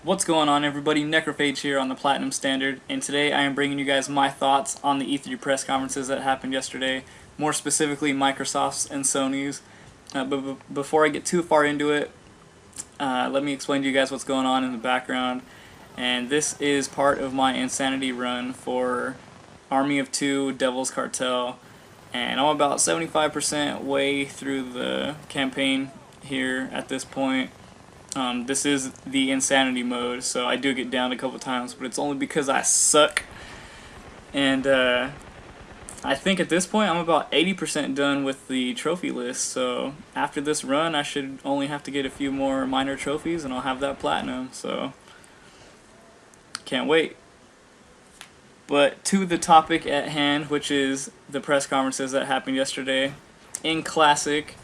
What's going on, everybody? Necrophage here on the Platinum Standard, and today I am bringing you guys my thoughts on the E3 press conferences that happened yesterday, more specifically Microsoft's and Sony's. But before I get too far into it, let me explain to you guys what's going on in the background. And this is part of my Insanity run for Army of Two Devil's Cartel, and I'm about 75% way through the campaign here at this point. This is the Insanity mode, so I do get down a couple times, but it's only because I suck. And I think at this point I'm about 80% done with the trophy list, so after this run I should only have to get a few more minor trophies and I'll have that platinum, so can't wait. But to the topic at hand, which is the press conferences that happened yesterday. In classic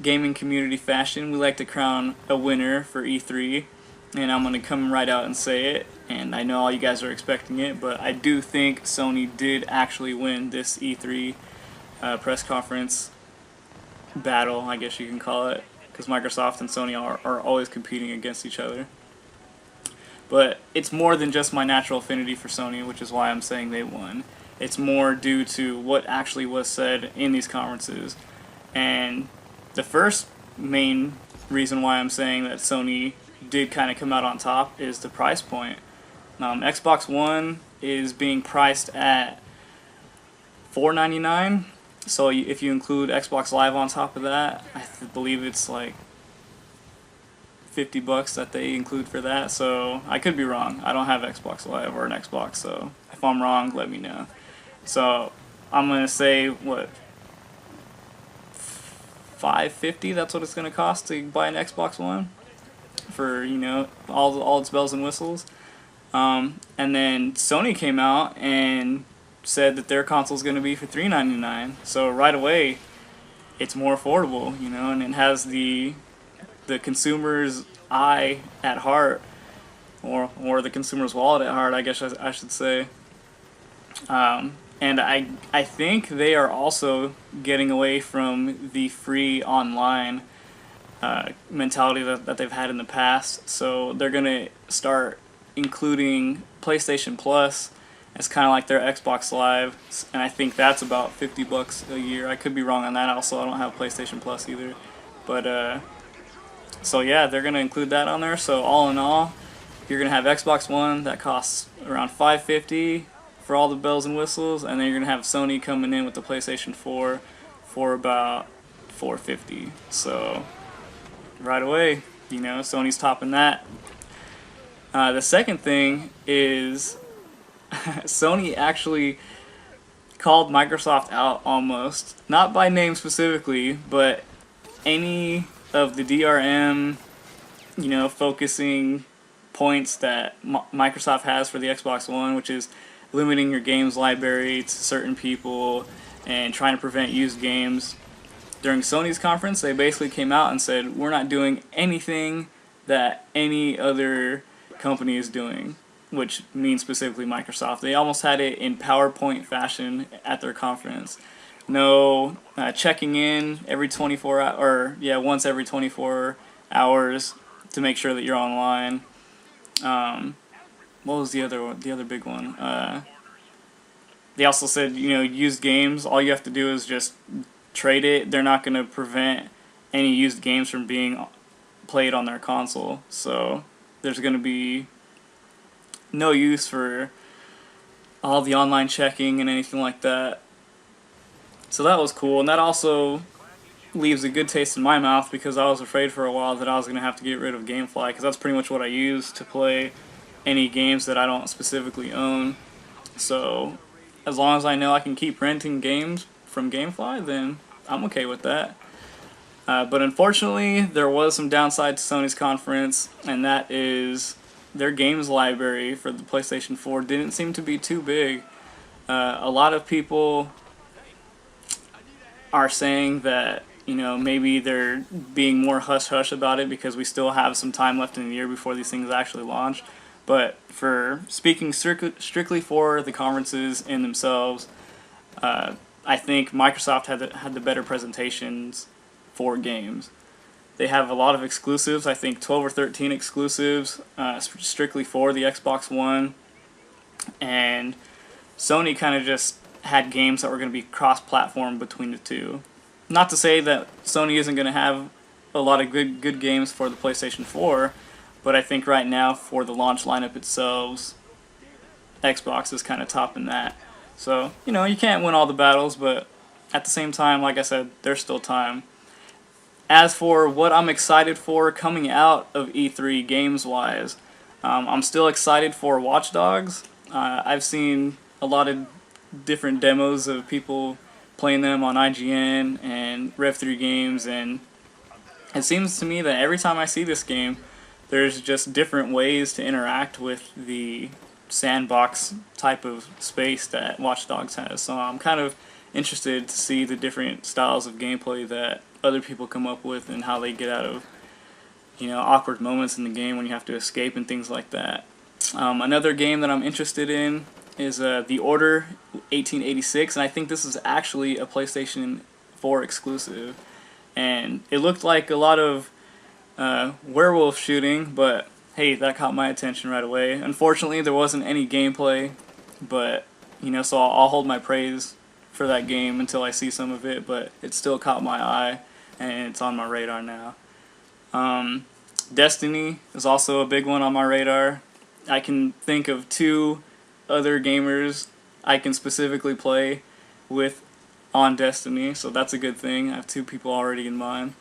gaming community fashion, we like to crown a winner for E3, and I'm going to come right out and say it, and I know all you guys are expecting it, but I do think Sony did actually win this E3 press conference battle, I guess you can call it, because Microsoft and Sony are always competing against each other. But it's more than just my natural affinity for Sony, which is why I'm saying they won. It's more due to what actually was said in these conferences. And the first main reason why I'm saying that Sony did kind of come out on top is the price point. Xbox One is being priced at $499, so if you include Xbox Live on top of that, I believe it's like $50 that they include for that. So I could be wrong. I don't have Xbox Live or an Xbox, so if I'm wrong, let me know. So I'm gonna say what, $550, that's what it's going to cost to buy an Xbox One for, you know, all its bells and whistles. And then Sony came out and said that their console is going to be for $399. So right away, it's more affordable, you know, and it has the consumer's eye at heart, or the consumer's wallet at heart, I guess I should say. And I think they are also getting away from the free online mentality that they've had in the past. So they're going to start including PlayStation Plus as kind of like their Xbox Live. And I think that's about $50 a year. I could be wrong on that. Also, I don't have PlayStation Plus either. But so yeah, they're going to include that on there. So all in all, you're going to have Xbox One that costs around $550 for all the bells and whistles, and then you're going to have Sony coming in with the PlayStation 4 for about $450. So right away, you know, Sony's topping that. The second thing is Sony actually called Microsoft out almost, not by name specifically, but any of the DRM, you know, focusing points that Microsoft has for the Xbox One, which is limiting your games library to certain people and trying to prevent used games. During Sony's conference, they basically came out and said, we're not doing anything that any other company is doing, which means specifically Microsoft. They almost had it in PowerPoint fashion at their conference. No checking in every 24 hours, or yeah, once every 24 hours to make sure that you're online. What was the other big one? They also said, you know, used games, all you have to do is just trade it. They're not going to prevent any used games from being played on their console. So there's going to be no use for all the online checking and anything like that. So that was cool, and that also leaves a good taste in my mouth, because I was afraid for a while that I was going to have to get rid of GameFly, because that's pretty much what I use to play any games that I don't specifically own. So as long as I know I can keep renting games from GameFly, then I'm okay with that. But unfortunately, there was some downside to Sony's conference, and that is their games library for the PlayStation 4 didn't seem to be too big. A lot of people are saying that, you know, maybe they're being more hush-hush about it because we still have some time left in the year before these things actually launch. But for speaking strictly for the conferences in themselves, I think Microsoft had the better presentations for games. They have a lot of exclusives, I think 12 or 13 exclusives, strictly for the Xbox One. And Sony kind of just had games that were going to be cross-platform between the two. Not to say that Sony isn't going to have a lot of good games for the PlayStation 4, but I think right now for the launch lineup itself, Xbox is kind of topping that. So, you know, you can't win all the battles, but at the same time, like I said, there's still time. As for what I'm excited for coming out of E3 games-wise, I'm still excited for Watch Dogs. I've seen a lot of different demos of people playing them on IGN and Rev3 Games, and it seems to me that every time I see this game, there's just different ways to interact with the sandbox type of space that Watch Dogs has. So I'm kind of interested to see the different styles of gameplay that other people come up with and how they get out of, you know, awkward moments in the game when you have to escape and things like that. Another game that I'm interested in is The Order 1886, and I think this is actually a PlayStation 4 exclusive. And it looked like a lot of werewolf shooting, but hey, that caught my attention right away. Unfortunately, there wasn't any gameplay, but, you know, so I'll hold my praise for that game until I see some of it, but it still caught my eye, and it's on my radar now. Destiny is also a big one on my radar. I can think of 2 other gamers I can specifically play with on Destiny, so that's a good thing. I have 2 people already in mind.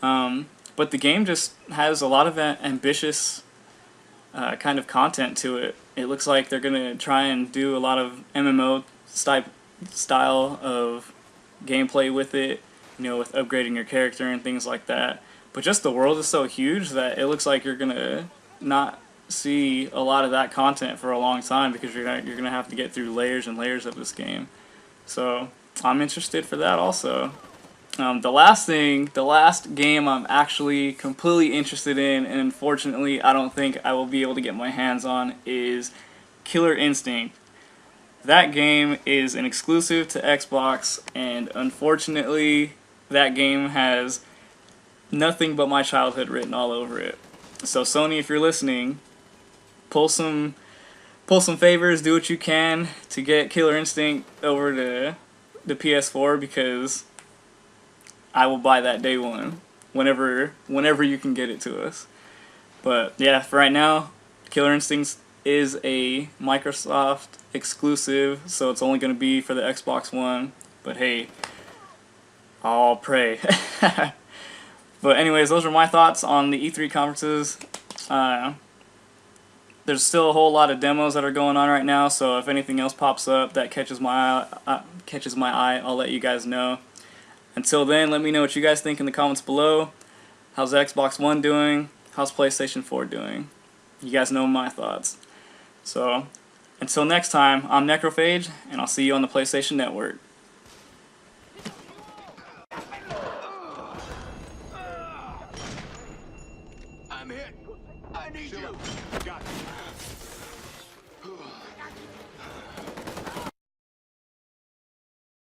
But the game just has a lot of ambitious kind of content to it. It looks like they're going to try and do a lot of MMO style of gameplay with it, you know, with upgrading your character and things like that. But just the world is so huge that it looks like you're going to not see a lot of that content for a long time, because you're gonna have to get through layers and layers of this game. So I'm interested for that also. The last game I'm actually completely interested in, and unfortunately I don't think I will be able to get my hands on, is Killer Instinct. That game is an exclusive to Xbox, and unfortunately that game has nothing but my childhood written all over it. So Sony, if you're listening, pull some favors, do what you can to get Killer Instinct over to the PS4, because I will buy that day one whenever you can get it to us. But yeah, for right now, Killer Instinct is a Microsoft exclusive, so it's only going to be for the Xbox One. But hey, I'll pray. But anyways, those are my thoughts on the E3 conferences. There's still a whole lot of demos that are going on right now, so if anything else pops up that catches my eye, I'll let you guys know. Until then, let me know what you guys think in the comments below. How's the Xbox One doing? How's PlayStation 4 doing? You guys know my thoughts. So, until next time, I'm Necrophage, and I'll see you on the PlayStation Network. I'm hit. I need you. Got you.